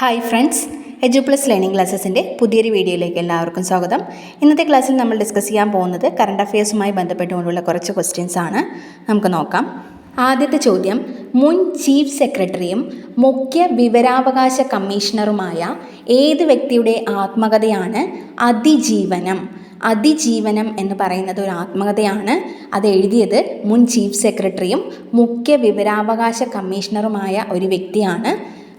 Hi friends, എജുപ്ലസ് learning ക്ലാസ്സസിൻ്റെ പുതിയൊരു വീഡിയോയിലേക്ക് എല്ലാവർക്കും സ്വാഗതം. ഇന്നത്തെ ക്ലാസ്സിൽ നമ്മൾ ഡിസ്കസ് ചെയ്യാൻ പോകുന്നത് കറണ്ട് അഫയേഴ്സുമായി ബന്ധപ്പെട്ടുകൊണ്ടുള്ള കുറച്ച് ക്വസ്റ്റ്യൻസ് ആണ്. നമുക്ക് നോക്കാം. ആദ്യത്തെ ചോദ്യം, മുൻ ചീഫ് സെക്രട്ടറിയും മുഖ്യ വിവരാവകാശ കമ്മീഷണറുമായ ഏത് വ്യക്തിയുടെ ആത്മകഥയാണ് അതിജീവനം? അതിജീവനം എന്ന് പറയുന്നത് ഒരു ആത്മകഥയാണ്. അത് എഴുതിയത് മുൻ ചീഫ് സെക്രട്ടറിയും മുഖ്യ വിവരാവകാശ കമ്മീഷണറുമായ ഒരു വ്യക്തിയാണ്.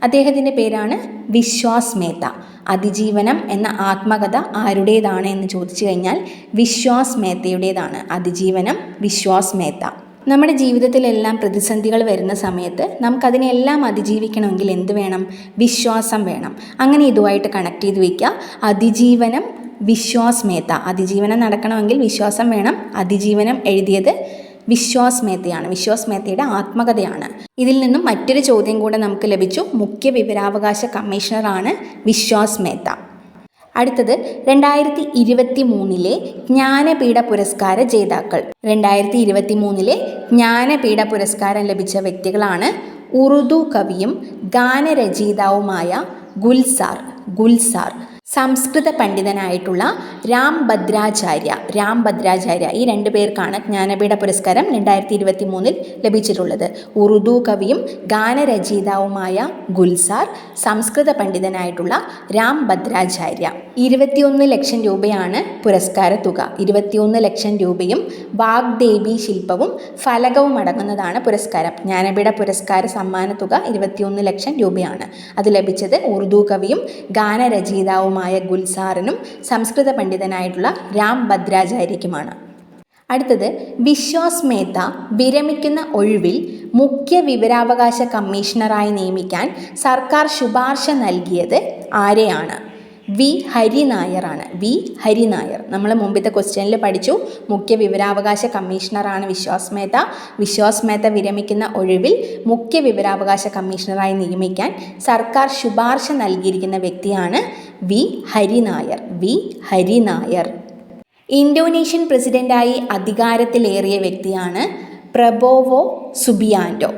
അദ്ദേഹത്തിൻ്റെ പേരാണ് വിശ്വാസ് മേത്ത. അതിജീവനം എന്ന ആത്മകഥ ആരുടേതാണ് എന്ന് ചോദിച്ചു കഴിഞ്ഞാൽ വിശ്വാസ് മേത്തയുടേതാണ്. അതിജീവനം വിശ്വാസ് മേത്ത. നമ്മുടെ ജീവിതത്തിലെല്ലാം പ്രതിസന്ധികൾ വരുന്ന സമയത്ത് നമുക്കതിനെല്ലാം അതിജീവിക്കണമെങ്കിൽ എന്ത് വേണം? വിശ്വാസം വേണം. അങ്ങനെ ഇതുമായിട്ട് കണക്ട് ചെയ്ത് വയ്ക്കുക. അതിജീവനം വിശ്വാസ് മേത്ത. അതിജീവനം നടക്കണമെങ്കിൽ വിശ്വാസം വേണം. അതിജീവനം എഴുതിയത് വിശ്വാസ് മേത്തയാണ്. വിശ്വാസ് മേത്തയുടെ ആത്മകഥയാണ്. ഇതിൽ നിന്നും മറ്റൊരു ചോദ്യം കൂടെ നമുക്ക് ലഭിച്ചു. മുഖ്യ വിവരാവകാശ കമ്മീഷണറാണ് വിശ്വാസ് മേത്ത. അടുത്തത് 2023 ജ്ഞാനപീഠ പുരസ്കാര ജേതാക്കൾ. 2023 ജ്ഞാനപീഠ പുരസ്കാരം ലഭിച്ച വ്യക്തികളാണ് ഉറുദു കവിയും ഗാനരചയിതാവുമായ ഗുൽസാർ, സംസ്കൃത പണ്ഡിതനായിട്ടുള്ള രാം ഭദ്രാചാര്യ. ഈ രണ്ടു പേർക്കാണ് ജ്ഞാനപീഠ പുരസ്കാരം 2023 ലഭിച്ചിട്ടുള്ളത്. ഉറുദു കവിയും ഗാനരചയിതാവുമായ ഗുൽസാർ, സംസ്കൃത പണ്ഡിതനായിട്ടുള്ള രാം ഭദ്രാചാര്യ. 21 ലക്ഷം രൂപയാണ് പുരസ്കാര തുക. 21 ലക്ഷം രൂപയും വാഗ്ദേവി ശില്പവും ഫലകവും അടങ്ങുന്നതാണ് പുരസ്കാരം. ജ്ഞാനപീഠ പുരസ്കാര സമ്മാന തുക 21 ലക്ഷം രൂപയാണ്. അത് ലഭിച്ചത് ഉറുദു കവിയും ഗാനരചയിതാവുമായ ഗുൽസാറിനും സംസ്കൃത പണ്ഡിതനായിട്ടുള്ള രാം ഭദ്രാചാര്യയ്ക്കുമാണ്. അടുത്തത്, വിശ്വാസ് മേത്ത വിരമിക്കുന്ന ഒഴിവിൽ മുഖ്യ വിവരാവകാശ കമ്മീഷണറായി നിയമിക്കാൻ സർക്കാർ ശുപാർശ നൽകിയത് ആരെയാണ്? വി ഹരിനായർ. നമ്മൾ മുമ്പത്തെ ക്വസ്റ്റ്യനിൽ പഠിച്ചു. മുഖ്യ വിവരാവകാശ കമ്മീഷണറാണ് വിശ്വാസ് മേത്ത വിരമിക്കുന്ന ഒഴിവിൽ മുഖ്യ വിവരാവകാശ കമ്മീഷണറായി നിയമിക്കാൻ സർക്കാർ ശുപാർശ നൽകിയിരിക്കുന്ന വ്യക്തിയാണ് വി ഹരിനായർ. ഇന്തോനേഷ്യൻ പ്രസിഡന്റായി അധികാരത്തിലേറിയ വ്യക്തിയാണ് പ്രബോവോ സുബിയാൻഡോ.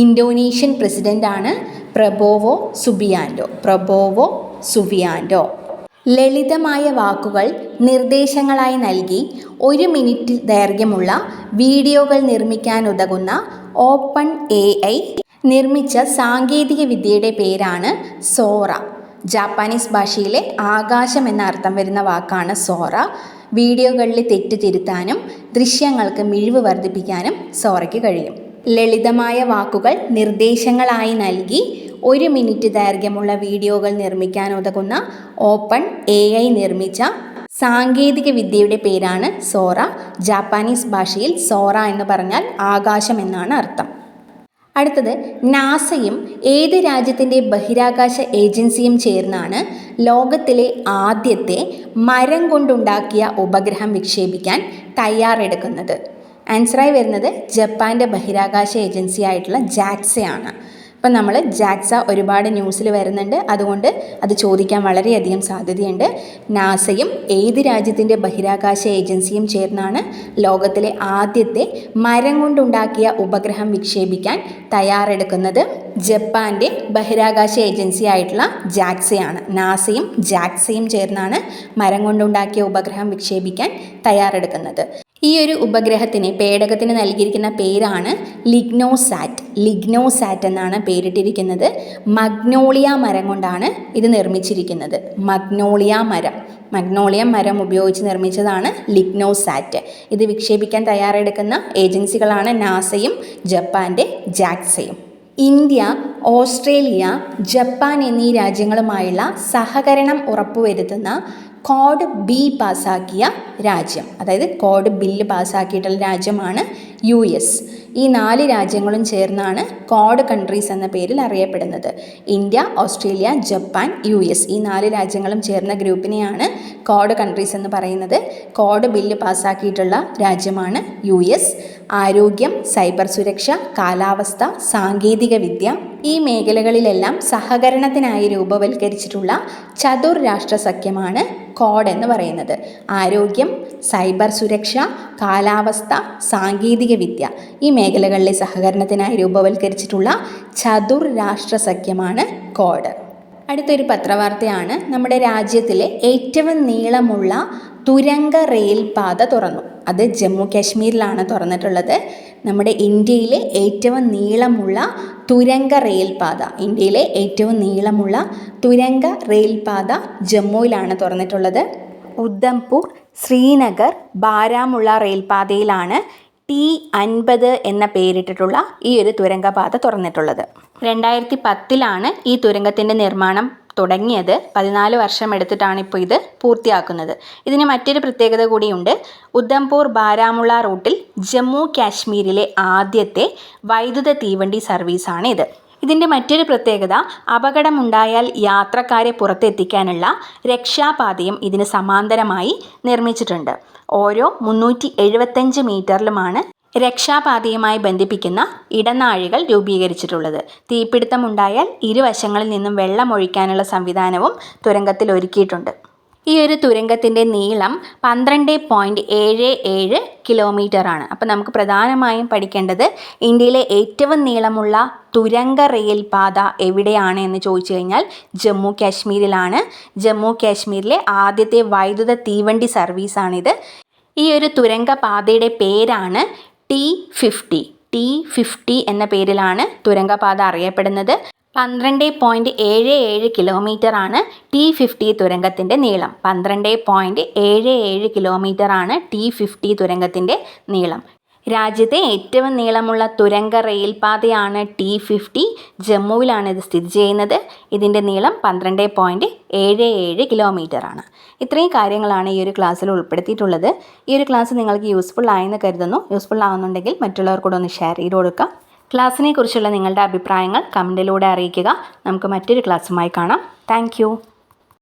ഇന്തോനേഷ്യൻ പ്രസിഡന്റാണ് പ്രബോവോ സുബിയാൻഡോ. ലളിതമായ വാക്കുകൾ നിർദ്ദേശങ്ങളായി നൽകി 1 മിനിറ്റ് ദൈർഘ്യമുള്ള വീഡിയോകൾ നിർമ്മിക്കാനുതകുന്ന ഓപ്പൺ AI നിർമ്മിച്ച സാങ്കേതിക വിദ്യയുടെ പേരാണ് സോറ. ജാപ്പാനീസ് ഭാഷയിലെ ആകാശം എന്ന അർത്ഥം വരുന്ന വാക്കാണ് സോറ. വീഡിയോകളിൽ തെറ്റ് തിരുത്താനും ദൃശ്യങ്ങൾക്ക് മിഴിവ് വർദ്ധിപ്പിക്കാനും സോറയ്ക്ക് കഴിയും. ലളിതമായ വാക്കുകൾ നിർദ്ദേശങ്ങളായി നൽകി 1 മിനിറ്റ് ദൈർഘ്യമുള്ള വീഡിയോകൾ നിർമ്മിക്കാനുതകുന്ന ഓപ്പൺ AI നിർമ്മിച്ച സാങ്കേതിക വിദ്യയുടെ പേരാണ് സോറ. ജാപ്പാനീസ് ഭാഷയിൽ സോറ എന്ന് പറഞ്ഞാൽ ആകാശം എന്നാണ് അർത്ഥം. അടുത്തത്, നാസയും ഏത് രാജ്യത്തിൻ്റെ ബഹിരാകാശ ഏജൻസിയും ചേർന്നാണ് ലോകത്തിലെ ആദ്യത്തെ മരം കൊണ്ടുണ്ടാക്കിയ ഉപഗ്രഹം വിക്ഷേപിക്കാൻ തയ്യാറെടുക്കുന്നത്? ആൻസറായി വരുന്നത് ജപ്പാൻ്റെ ബഹിരാകാശ ഏജൻസി ആയിട്ടുള്ള ജാക്സയാണ്. ഇപ്പം നമ്മൾ ജാക്സ ഒരുപാട് ന്യൂസിൽ വരുന്നുണ്ട്, അതുകൊണ്ട് അത് ചോദിക്കാൻ വളരെയധികം സാധ്യതയുണ്ട്. നാസയും ഏത് രാജ്യത്തിൻ്റെ ബഹിരാകാശ ഏജൻസിയും ചേർന്നാണ് ലോകത്തിലെ ആദ്യത്തെ മരം കൊണ്ടുണ്ടാക്കിയ ഉപഗ്രഹം വിക്ഷേപിക്കാൻ തയ്യാറെടുക്കുന്നത്? ജപ്പാൻ്റെ ബഹിരാകാശ ഏജൻസി ആയിട്ടുള്ള ജാക്സയാണ്. നാസയും ജാക്സയും ചേർന്നാണ് മരം കൊണ്ടുണ്ടാക്കിയ ഉപഗ്രഹം വിക്ഷേപിക്കാൻ തയ്യാറെടുക്കുന്നത്. ഈ ഒരു ഉപഗ്രഹത്തിന് പേടകത്തിന് നൽകിയിരിക്കുന്ന പേരാണ് ലിഗ്നോസാറ്റ് എന്നാണ് പേരിട്ടിരിക്കുന്നത്. മഗ്നോളിയ മരം കൊണ്ടാണ് ഇത് നിർമ്മിച്ചിരിക്കുന്നത്. മഗ്നോളിയ മരം ഉപയോഗിച്ച് നിർമ്മിച്ചതാണ് ലിഗ്നോസാറ്റ്. ഇത് വിക്ഷേപിക്കാൻ തയ്യാറെടുക്കുന്ന ഏജൻസികളാണ് നാസയും ജപ്പാൻ്റെ ജാക്സയും. ഇന്ത്യ, ഓസ്ട്രേലിയ, ജപ്പാൻ എന്നീ രാജ്യങ്ങളുമായുള്ള സഹകരണം ഉറപ്പുവരുത്തുന്ന കോഡ് ബി പാസ്സാക്കിയ രാജ്യം, അതായത് കോഡ് ബില്ല് പാസ്സാക്കിയിട്ടുള്ള രാജ്യമാണ് US. ഈ 4 രാജ്യങ്ങളും ചേർന്നാണ് കോഡ് കൺട്രീസ് എന്ന പേരിൽ അറിയപ്പെടുന്നത്. ഇന്ത്യ, ഓസ്ട്രേലിയ, ജപ്പാൻ, US ഈ 4 രാജ്യങ്ങളും ചേർന്ന ഗ്രൂപ്പിനെയാണ് കോഡ് കൺട്രീസ് എന്ന് പറയുന്നത്. കോഡ് ബില്ല് പാസ്സാക്കിയിട്ടുള്ള രാജ്യമാണ് US. ആരോഗ്യം, സൈബർ സുരക്ഷ, കാലാവസ്ഥ, സാങ്കേതിക വിദ്യ ഈ മേഖലകളിലെല്ലാം സഹകരണത്തിനായി രൂപവൽക്കരിച്ചിട്ടുള്ള ചതുർരാഷ്ട്ര സഖ്യമാണ് കോഡ് എന്ന് പറയുന്നത്. ആരോഗ്യം, സൈബർ സുരക്ഷ, കാലാവസ്ഥ, സാങ്കേതിക വിദ്യ ഈ മേഖലകളിലെ സഹകരണത്തിനായി രൂപവൽക്കരിച്ചിട്ടുള്ള ചതുർരാഷ്ട്ര സഖ്യമാണ് കോഡ്. അടുത്തൊരു പത്രവാർത്തയാണ്. നമ്മുടെ രാജ്യത്തിലെ ഏറ്റവും നീളമുള്ള തുരങ്ക റെയിൽപാത തുറന്നു. അത് ജമ്മു കാശ്മീരിലാണ് തുറന്നിട്ടുള്ളത്. നമ്മുടെ ഇന്ത്യയിലെ ഏറ്റവും നീളമുള്ള തുരങ്ക റെയിൽപാത, ഇന്ത്യയിലെ ഏറ്റവും നീളമുള്ള തുരങ്ക റെയിൽപാത ജമ്മുവിലാണ് തുറന്നിട്ടുള്ളത്. ഉദ്ധംപൂർ, ശ്രീനഗർ, ബാരാമുള്ള റെയിൽപാതയിലാണ് T50 എന്ന പേരിട്ടിട്ടുള്ള ഈ ഒരു തുരങ്കപാത തുറന്നിട്ടുള്ളത്. 2010 ഈ തുരങ്കത്തിൻ്റെ നിർമ്മാണം തുടങ്ങിയത്. 14 വർഷം എടുത്തിട്ടാണ് ഇപ്പോൾ ഇത് പൂർത്തിയാക്കുന്നത്. ഇതിന് മറ്റൊരു പ്രത്യേകത കൂടിയുണ്ട്. ഉദ്ധംപൂർ ബാരാമുള്ള റൂട്ടിൽ ജമ്മു കാശ്മീരിലെ ആദ്യത്തെ വൈദ്യുത തീവണ്ടി സർവീസാണ് ഇത്. ഇതിൻ്റെ മറ്റൊരു പ്രത്യേകത, അപകടമുണ്ടായാൽ യാത്രക്കാരെ പുറത്തെത്തിക്കാനുള്ള രക്ഷാപാതയും ഇതിന് സമാന്തരമായി നിർമ്മിച്ചിട്ടുണ്ട്. ഓരോ 375 മീറ്ററിലുമാണ് രക്ഷാപാതയുമായി ബന്ധിപ്പിക്കുന്ന ഇടനാഴികൾ രൂപീകരിച്ചിട്ടുള്ളത്. തീപിടുത്തമുണ്ടായാൽ ഇരുവശങ്ങളിൽ നിന്നും വെള്ളം ഒഴിക്കാനുള്ള സംവിധാനവും തുരങ്കത്തിൽ ഒരുക്കിയിട്ടുണ്ട്. ഈ ഒരു തുരങ്കത്തിൻ്റെ നീളം 12.77 കിലോമീറ്ററാണ്. അപ്പോൾ നമുക്ക് പ്രധാനമായും പഠിക്കേണ്ടത് ഇന്ത്യയിലെ ഏറ്റവും നീളമുള്ള തുരങ്ക റെയിൽ പാത എവിടെയാണ് എന്ന് ചോദിച്ചു കഴിഞ്ഞാൽ ജമ്മു കാശ്മീരിലാണ്. ജമ്മു കാശ്മീരിലെ ആദ്യത്തെ വൈദ്യുത തീവണ്ടി സർവീസാണിത്. ഈ ഒരു തുരങ്ക പാതയുടെ പേരാണ് T50 എന്ന പേരിലാണ് തുരങ്കപാത അറിയപ്പെടുന്നത്. 12.77 കിലോമീറ്ററാണ് T50 തുരങ്കത്തിൻ്റെ നീളം. 12.77 കിലോമീറ്ററാണ് T50 തുരങ്കത്തിൻ്റെ നീളം. രാജ്യത്തെ ഏറ്റവും നീളമുള്ള തുരങ്ക റെയിൽപാതയാണ് T50. ജമ്മുവിലാണ് ഇത് സ്ഥിതി ചെയ്യുന്നത്. ഇതിൻ്റെ നീളം 12.77 കിലോമീറ്ററാണ്. ഇത്രയും കാര്യങ്ങളാണ് ഈ ഒരു ക്ലാസ്സിൽ ഉൾപ്പെടുത്തിയിട്ടുള്ളത്. ഈ ഒരു ക്ലാസ് നിങ്ങൾക്ക് യൂസ്ഫുൾ ആയെന്ന് കരുതുന്നു. യൂസ്ഫുൾ ആവുന്നുണ്ടെങ്കിൽ മറ്റുള്ളവർക്കൂടെ ഒന്ന് ഷെയർ ചെയ്ത് കൊടുക്കുക. ക്ലാസ്സിനെ കുറിച്ചുള്ള നിങ്ങളുടെ അഭിപ്രായങ്ങൾ കമൻറ്റിലൂടെ അറിയിക്കുക. നമുക്ക് മറ്റൊരു ക്ലാസ്സുമായി കാണാം. താങ്ക്